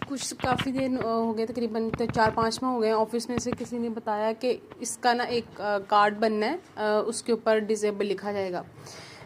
कुछ काफ़ी दिन हो गए, तकरीबन 4-5 माह हो गए। ऑफिस में से किसी ने बताया कि इसका ना एक कार्ड बनना है, उसके ऊपर डिसेबल लिखा जाएगा।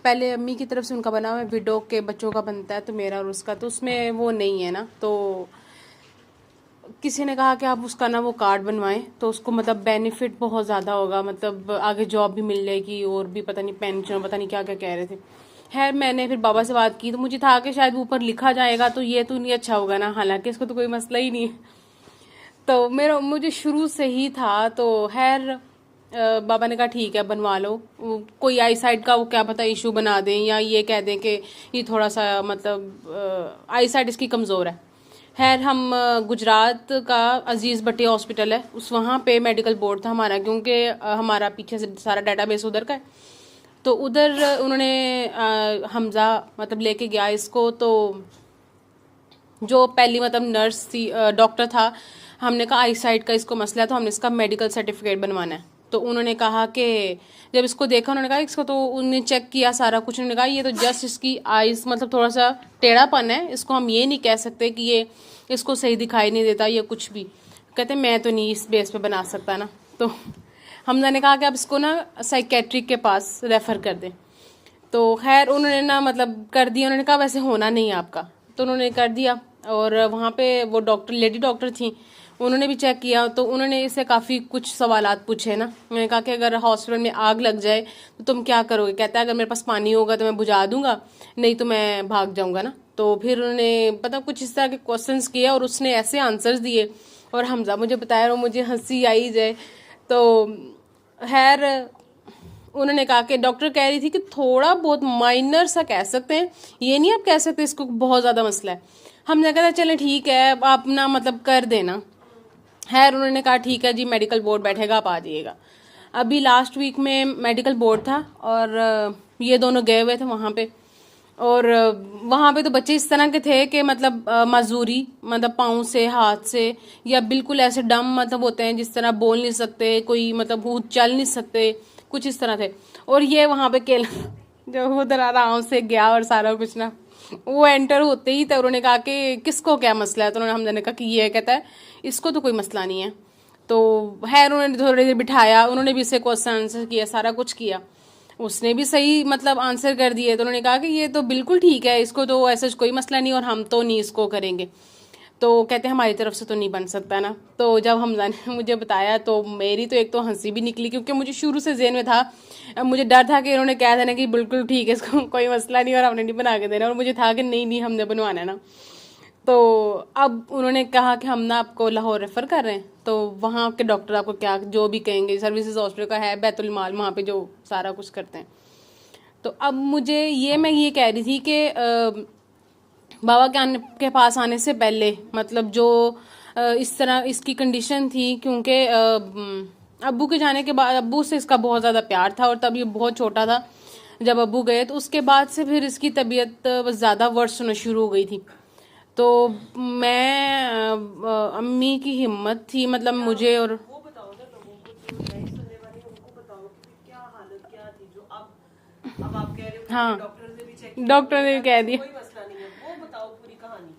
पहले अम्मी की तरफ से उनका बना हुआ है, विडो के बच्चों का बनता है, तो मेरा और उसका तो उसमें वो नहीं है ना। तो किसी ने कहा कि आप उसका ना वो कार्ड बनवाएं तो उसको मतलब बेनिफिट बहुत ज़्यादा होगा, मतलब आगे जॉब भी मिल जाएगी और भी पता नहीं पेंशन, पता नहीं क्या क्या कह रहे थे। खैर मैंने फिर बाबा से बात की तो मुझे था कि शायद ऊपर लिखा जाएगा तो ये तो नहीं अच्छा होगा ना, हालांकि इसको तो कोई मसला ही नहीं है। तो मेरा मुझे शुरू से ही था। तो खैर बाबा ने कहा ठीक है बनवा लो। कोई आई साइड का वो क्या पता इशू बना दें या ये कह दें कि ये थोड़ा सा मतलब आई साइड इसकी कमज़ोर है। खैर हम गुजरात का अजीज़ भट्टी हॉस्पिटल है, उस वहाँ पे मेडिकल बोर्ड था हमारा, क्योंकि हमारा पीछे से सारा डाटाबेस उधर का है। तो उधर उन्होंने हमज़ा मतलब लेके गया इसको। तो जो पहली मतलब नर्स थी, डॉक्टर था, हमने कहा आई साइड का इसको मसला है तो हमने इसका मेडिकल सर्टिफिकेट बनवाना है। तो उन्होंने कहा कि जब इसको देखा उन्होंने कहा इसको, तो उन्होंने चेक किया सारा कुछ, उन्होंने कहा ये तो जस्ट इसकी आइज़ मतलब थोड़ा सा टेढ़ापन है, इसको हम ये नहीं कह सकते कि ये इसको सही दिखाई नहीं देता या कुछ भी। कहते मैं तो नहीं इस बेस पे बना सकता ना। तो हमने ने कहा कि आप इसको ना साइकेट्रिक के पास रेफ़र कर दें। तो खैर उन्होंने ना मतलब कर दिया, उन्होंने कहा वैसे होना नहीं है आपका, तो उन्होंने कर दिया। और वहाँ पे वो डॉक्टर लेडी डॉक्टर थी, उन्होंने भी चेक किया। तो उन्होंने इससे काफ़ी कुछ सवालात पूछे ना। उन्होंने कहा कि अगर हॉस्पिटल में आग लग जाए तो तुम क्या करोगे। कहता है अगर मेरे पास पानी होगा तो मैं बुझा दूंगा, नहीं तो मैं भाग जाऊंगा ना। तो फिर उन्होंने पता कुछ इस तरह के क्वेश्चंस किए और उसने ऐसे आंसर्स दिए और हमजा मुझे बताया और मुझे हंसी आई जाए। तो खैर उन्होंने कहा कि डॉक्टर कह रही थी कि थोड़ा बहुत माइनर सा कह सकते हैं, ये नहीं आप कह सकते इसको बहुत ज़्यादा मसला है। हमने कहा चलें ठीक है आप ना मतलब कर देना। खैर उन्होंने कहा ठीक है जी मेडिकल बोर्ड बैठेगा आप आ जाइएगा। अभी लास्ट वीक में मेडिकल बोर्ड था और ये दोनों गए हुए थे वहाँ पे। और वहाँ पे तो बच्चे इस तरह के थे कि मतलब माजूरी मतलब पाँव से हाथ से या बिल्कुल ऐसे डम मतलब होते हैं जिस तरह बोल नहीं सकते, कोई मतलब चल नहीं सकते, कुछ इस तरह थे। और ये वहाँ पे जो उधर आराम से गया और सारा कुछ ना, वो एंटर होते ही तो उन्होंने कहा कि किसको क्या मसला है। तो उन्होंने हमने कहा कि ये कहता है इसको तो कोई मसला नहीं है। तो खैर उन्होंने थोड़ी देर बिठाया, उन्होंने भी इससे क्वेश्चन आंसर किया, सारा कुछ किया, उसने भी सही मतलब आंसर कर दिए। तो उन्होंने कहा कि ये तो बिल्कुल ठीक है, इसको तो ऐसा कोई मसला नहीं और हम तो नहीं इसको करेंगे। तो कहते हैं हमारी तरफ से तो नहीं बन सकता ना। तो जब हमजा ने मुझे बताया तो मेरी तो एक तो हंसी भी निकली, क्योंकि मुझे शुरू से ज़हन में था, मुझे डर था कि इन्होंने कह देना कि बिल्कुल ठीक है इसको कोई मसला नहीं और हमने नहीं बना के देना, और मुझे था कि नहीं नहीं हमने बनवाना है ना। तो अब उन्होंने कहा कि हम ना आपको लाहौर रेफ़र कर रहे हैं, तो वहाँ के डॉक्टर आपको क्या जो भी कहेंगे, सर्विसेज हॉस्पिटल का है बैतुल माल, वहाँ पे जो सारा कुछ करते हैं। तो अब मैं ये कह रही थी कि बाबा के पास आने से पहले मतलब जो इस तरह इसकी कंडीशन थी, क्योंकि अब्बू के जाने के बाद अब्बू से इसका बहुत ज़्यादा प्यार था और तब ये बहुत छोटा था जब अब्बू गए। तो उसके बाद से फिर इसकी तबीयत ज़्यादा वर्ष होना शुरू हो गई थी। तो मैं अम्मी की हिम्मत थी मतलब मुझे, और वो बताओ ना लोगों को जो नए सुनने वाले हैं, उनको बताओ कि क्या हालत क्या थी जो अब आप कह रहे हो कि हाँ डॉक्टर ने भी चेक किया, डॉक्टर ने भी कह दिया कोई मसला नहीं है। वो बताओ पूरी कहानी।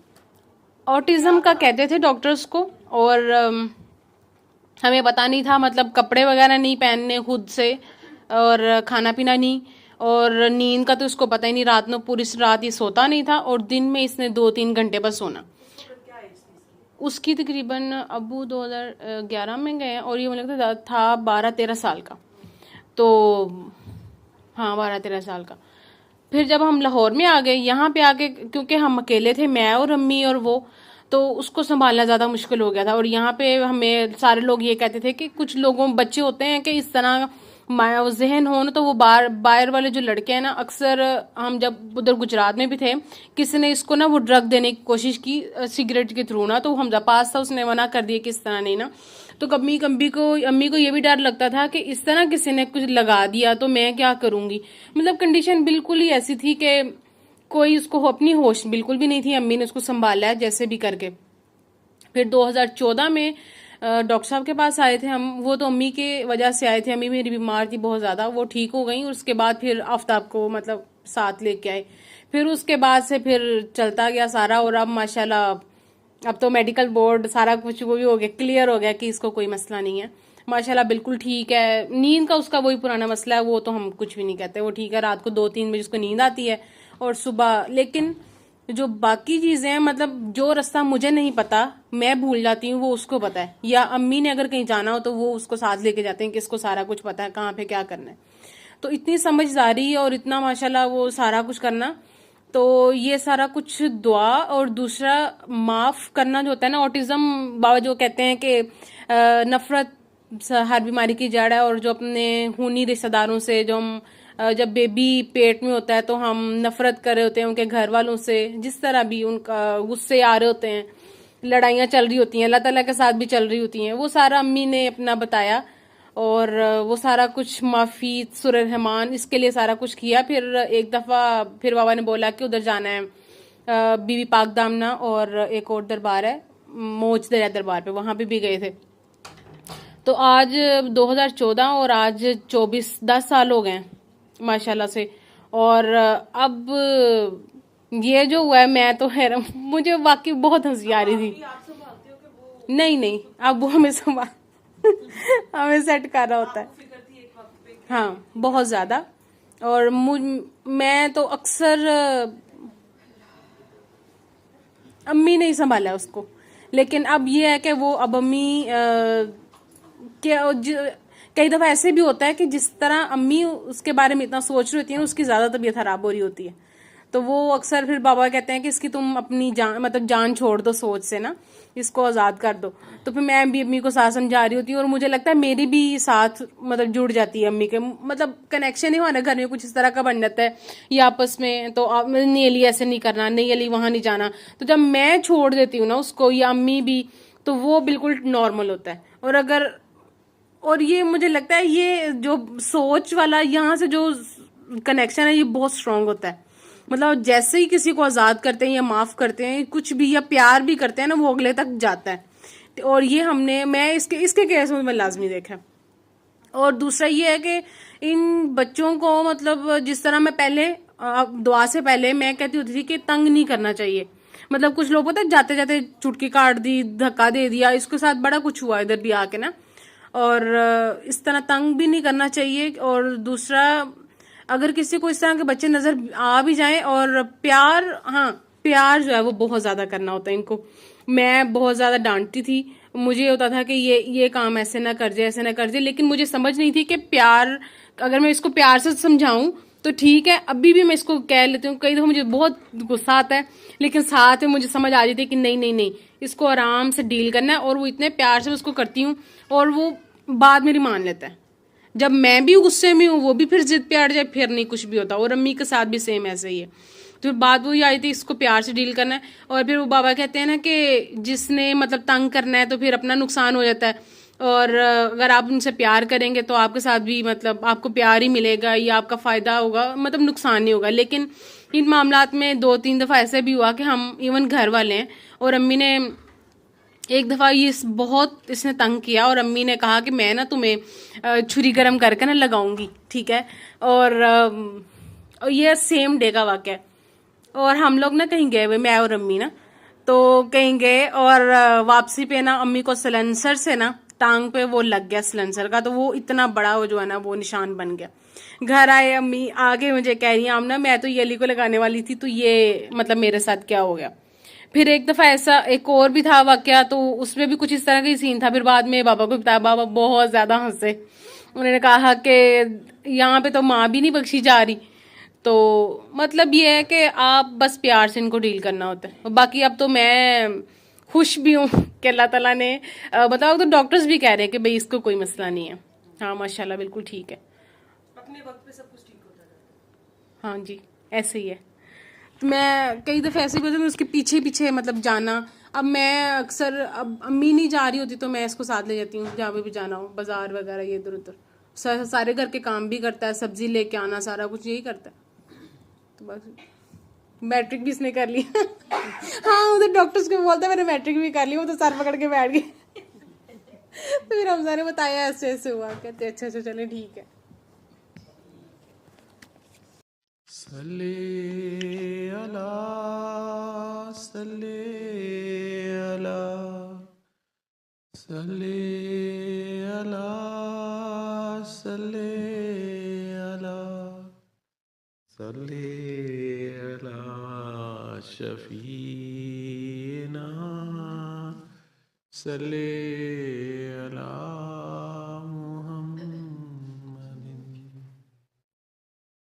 ऑटिज्म का कहते थे डॉक्टर्स को। और हमें पता नहीं था, मतलब कपड़े वगैरह नहीं पहनने खुद से और खाना पीना नहीं, और नींद का तो इसको पता ही नहीं, रात में पूरी रात ये सोता नहीं था और दिन में इसने 2-3 घंटे बस सोना। क्या एज थी इसकी? उसकी तकरीबन अबू 2011 में गए और ये मुझे लगता था 12-13 साल का। तो हाँ 12-13 साल का। फिर जब हम लाहौर में आ गए, यहाँ पे आके क्योंकि हम अकेले थे, मैं और अम्मी और वो, तो उसको संभालना ज़्यादा मुश्किल हो गया था। और यहाँ पे हमें सारे लोग ये कहते थे कि कुछ लोगों बच्चे होते हैं कि इस तरह जहन हो ना, तो वो बाहर वाले जो लड़के हैं ना, अक्सर हम जब उधर गुजरात में भी थे, किसी ने इसको ना वो ड्रग देने की कोशिश की सिगरेट के थ्रू ना, तो हमजा पास था, उसने मना कर दिया कि इस तरह नहीं ना। तो कभी अम्मी को ये भी डर लगता था कि इस तरह किसी ने कुछ लगा दिया तो मैं क्या करूंगी। मतलब कंडीशन बिल्कुल ही ऐसी थी कि कोई उसको अपनी होश बिल्कुल भी नहीं थी। अम्मी ने उसको संभाला है जैसे भी करके। फिर 2014 में डॉक्टर साहब के पास आए थे हम, वो तो अम्मी के वजह से आए थे, अम्मी मेरी बीमार थी बहुत ज़्यादा, वो ठीक हो गई। उसके बाद फिर आफ्ताब को मतलब साथ लेके आए। फिर उसके बाद से फिर चलता गया सारा, और अब माशाल्लाह अब तो मेडिकल बोर्ड सारा कुछ वो भी हो गया, क्लियर हो गया कि इसको कोई मसला नहीं है, माशाल्लाह बिल्कुल ठीक है। नींद का उसका वही पुराना मसला है, वो तो हम कुछ भी नहीं कहते, वो ठीक है, रात को 2-3 बजे उसको नींद आती है और सुबह। लेकिन जो बाकी चीजें हैं, मतलब जो रास्ता मुझे नहीं पता मैं भूल जाती हूँ, वो उसको पता है, या अम्मी ने अगर कहीं जाना हो तो वो उसको साथ लेके जाते हैं कि इसको सारा कुछ पता है कहाँ पे क्या करना है। तो इतनी समझदारी और इतना माशाल्लाह वो सारा कुछ करना, तो ये सारा कुछ दुआ। और दूसरा माफ करना जो होता है ना, ऑटिज्म बाबा जो कहते हैं कि नफरत हर बीमारी की जड़ है, और जो अपने खूनी रिश्तेदारों से जो हम जब बेबी पेट में होता है तो हम नफरत कर रहे होते हैं उनके घर वालों से, जिस तरह भी उनका गुस्से आ रहे होते हैं, लड़ाइयाँ चल रही होती हैं, अल्लाह ताला के साथ भी चल रही होती हैं, वो सारा अम्मी ने अपना बताया। और वो सारा कुछ माफ़ी सुर रहमान इसके लिए सारा कुछ किया। फिर एक दफ़ा फिर बाबा ने बोला कि उधर जाना है, बीबी पाक दामना, और एक और दरबार है मोच दरिया दरबार पे, वहाँ पे भी गए थे। तो आज 2014 और आज 10 साल हो गए माशाल्लाह से। और अब ये जो हुआ है, मैं तो हैरान, मुझे वाकई बहुत हंसी आ रही थी। आप संभालते हो कि वो नहीं नहीं, अब वो हमें संभाल हमें सेट कर रहा होता है। फिक्र थी एक वक्त पे? हाँ बहुत ज्यादा। और मैं तो अक्सर अम्मी ने ही संभाला है उसको। लेकिन अब ये है कि वो अब अम्मी कई दफा ऐसे भी होता है कि जिस तरह अम्मी उसके बारे में इतना सोच रही होती है, उसकी ज्यादा तबीयत खराब हो रही होती है, तो वो अक्सर फिर बाबा कहते हैं कि इसकी तुम अपनी जान मतलब जान छोड़ दो सोच से ना, इसको आजाद कर दो। तो फिर मैं भी अम्मी को साथ समझा रही होती हूँ, और मुझे लगता है मेरी भी साथ मतलब जुड़ जाती है अम्मी के, मतलब कनेक्शन ही हमारे घर में कुछ इस तरह का बन जाता है ये आपस में। तो नहीं अली ऐसे नहीं करना, नहीं अली वहां नहीं जाना, तो जब मैं छोड़ देती हूँ ना उसको, या अम्मी भी, तो वो बिल्कुल नॉर्मल होता है। और ये मुझे लगता है ये जो सोच वाला यहाँ से जो कनेक्शन है ये बहुत स्ट्रांग होता है। मतलब जैसे ही किसी को आजाद करते हैं या माफ करते हैं कुछ भी, या प्यार भी करते हैं ना, वो अगले तक जाता है। और ये मैं इसके केस में लाजमी देखा। और दूसरा ये है कि इन बच्चों को मतलब जिस तरह मैं पहले दुआ से पहले मैं कहती होती थी कि तंग नहीं करना चाहिए। मतलब कुछ लोग पता है जाते जाते चुटकी काट दी, धक्का दे दिया, इसके साथ बड़ा कुछ हुआ इधर भी आके ना। और इस तरह तंग भी नहीं करना चाहिए। और दूसरा, अगर किसी को इस तरह के बच्चे नजर आ भी जाएं, और प्यार, हाँ प्यार जो है वो बहुत ज्यादा करना होता है इनको। मैं बहुत ज्यादा डांटती थी, मुझे होता था कि ये काम ऐसे ना कर जाए, ऐसे ना कर जाए, लेकिन मुझे समझ नहीं थी कि प्यार, अगर मैं इसको प्यार से समझाऊं तो ठीक है। अभी भी मैं इसको कह लेती हूँ, कई दफा मुझे बहुत गुस्सा आता है, लेकिन साथ में मुझे समझ आ जाती है कि नहीं नहीं नहीं, इसको आराम से डील करना है। और वो इतने प्यार से उसको करती हूँ, और वो बात मेरी मान लेता है। जब मैं भी गुस्से में हूँ वो भी फिर जिद पे अड़ जाए, फिर नहीं कुछ भी होता। और अम्मी के साथ भी सेम ऐसे ही है। तो बात वही आई थी, इसको प्यार से डील करना है। और फिर वो बाबा कहते हैं ना कि जिसने मतलब तंग करना है तो फिर अपना नुकसान हो जाता है, और अगर आप उनसे प्यार करेंगे तो आपके साथ भी मतलब आपको प्यार ही मिलेगा, या आपका फायदा होगा, मतलब नुकसान नहीं होगा। लेकिन इन मामलात में 2-3 दफा ऐसे भी हुआ कि हम इवन घर वाले हैं, और अम्मी ने एक दफा ये बहुत इसने तंग किया, और अम्मी ने कहा कि मैं ना तुम्हें छुरी गरम करके ना लगाऊंगी, ठीक है। और ये सेम डे का वाक़या है। और हम लोग ना कहीं गए हुए, मैं और अम्मी ना, तो कहीं गए, और वापसी पे ना अम्मी को सिलेंसर से ना टांग पे वो लग गया सिलेंसर का, तो वो इतना बड़ा वो जो है ना वो निशान बन गया। घर आए अम्मी आगे मुझे कह रही है आमना मैं तो ये अली को लगाने वाली थी, तो ये मतलब मेरे साथ क्या हो गया। फिर एक दफा ऐसा एक और भी था वाकया, तो उसमें भी कुछ इस तरह का ही सीन था। फिर बाद में बाबा को बताया, बाबा बहुत ज्यादा हंसे, उन्होंने कहा कि यहाँ पे तो माँ भी नहीं बख्शी जा रही। तो मतलब ये है कि आप बस प्यार से इनको डील करना होता है। बाकी अब तो मैं खुश भी हूँ कि अल्लाह ताला ने बताओ, तो डॉक्टर्स भी कह रहे हैं कि भाई इसको कोई मसला नहीं है। हाँ माशाल्लाह बिल्कुल ठीक है, अपने वक्त पे सब कुछ ठीक होता जाता है। हाँ जी ऐसे ही है। मैं कई दफ़े ऐसे भी होती हूँ उसके पीछे पीछे मतलब जाना। अब मैं अक्सर, अब अम्मी नहीं जा रही होती तो मैं इसको साथ ले जाती हूँ जहाँ पे भी जाना हो, बाजार वगैरह ये इधर उधर। सारे घर के काम भी करता है, सब्जी लेके आना, सारा कुछ यही करता है। तो बस मैट्रिक भी इसने कर लिया हाँ उधर डॉक्टर्स को बोलता है मैंने मैट्रिक भी कर ली, वो तो सर पकड़ के बैठ गए तो फिर हमजा ने बताया ऐसे ऐसे हुआ, कहते अच्छा अच्छा चले ठीक है। सल्ले अला सल्ले अला सल्ले अला सल्ले अला सल्ले अला शफीना सल्ले